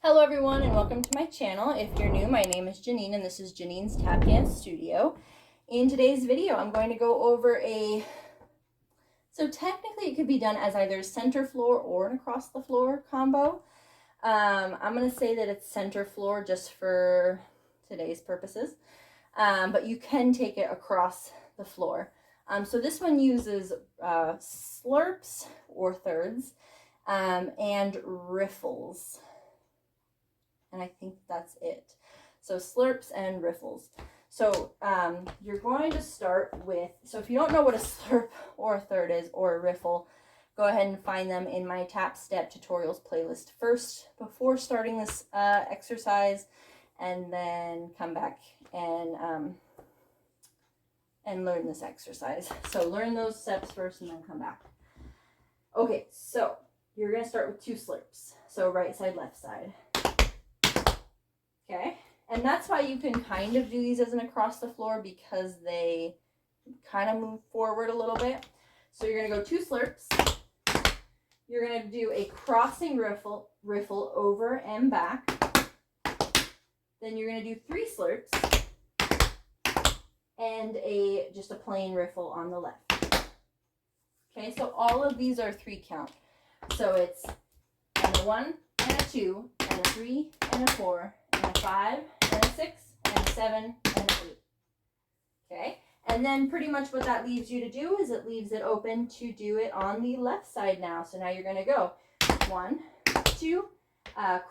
Hello everyone and welcome to my channel. If you're new, my name is Janine and this is Janine's Tap Dance Studio. In today's video, I'm going to go over so technically it could be done as either center floor or an across the floor combo. I'm going to say that it's center floor just for today's purposes, but you can take it across the floor. So this one uses slurps or thirds and riffles. And I think that's it. So slurps and riffles. So you're going to start with, so if you don't know what a slurp or a third is or a riffle, go ahead and find them in my tap step tutorials playlist first before starting this exercise, and then come back and learn this exercise. So learn those steps first and then come back. Okay, so you're going to start with 2 slurps. So right side, left side. Okay, and that's why you can kind of do these as an across the floor, because they kind of move forward a little bit. So you're going to go 2 slurps. You're going to do a crossing riffle over and back. Then you're going to do 3 slurps and just a plain riffle on the left. Okay, so all of these are 3 count. So it's and a 1 and a 2 and a 3 and a 4. And a 5, and a 6, and a 7, and an 8. Okay, and then pretty much what that leaves you to do is it leaves it open to do it on the left side now. So now you're going to go 1, 2,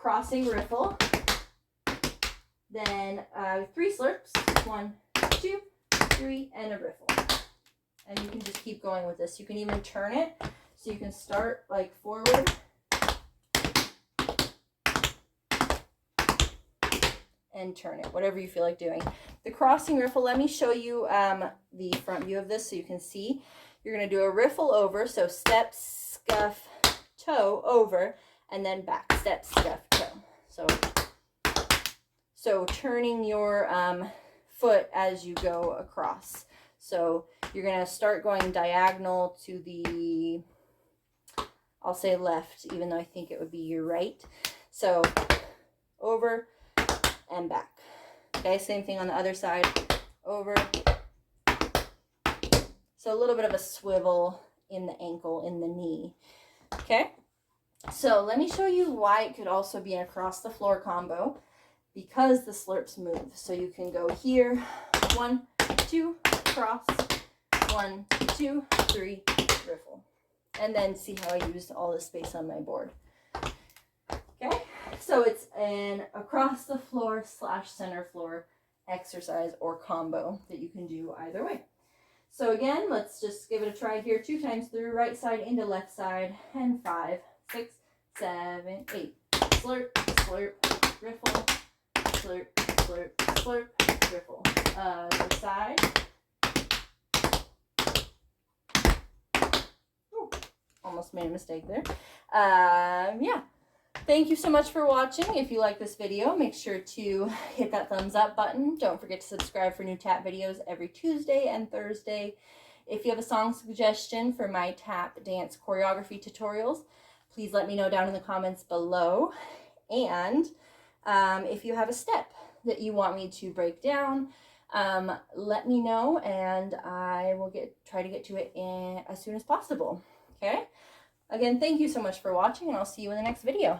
crossing riffle, then 3 slurps, 1, 2, 3, and a riffle. And you can just keep going with this. You can even turn it, so you can start like forward and turn it, whatever you feel like doing. The crossing riffle, let me show you the front view of this so you can see. You're going to do a riffle over, so step, scuff, toe, over, and then back, step, scuff, toe. So turning your foot as you go across. So you're going to start going diagonal to the, I'll say left, even though I think it would be your right. So over and back. Okay, same thing on the other side. Over. So a little bit of a swivel in the ankle, in the knee. Okay, so let me show you why it could also be an across the floor combo, because the slurps move. So you can go here, 1, 2, cross, 1, 2, 3, riffle. And then see how I used all the space on my board. Okay, so it's an across the floor / center floor exercise or combo that you can do either way. So again, let's just give it a try here. 2 times through, right side into left side, and 5, 6, 7, 8. Slurp, slurp, riffle, slurp, slurp, slurp, riffle. Other side. Ooh, almost made a mistake there. Yeah. Thank you so much for watching. If you like this video, make sure to hit that thumbs up button. Don't forget to subscribe for new tap videos every Tuesday and Thursday. If you have a song suggestion for my tap dance choreography tutorials, please let me know down in the comments below. And if you have a step that you want me to break down, let me know and I will try to get to it as soon as possible. Okay? Again, thank you so much for watching, and I'll see you in the next video.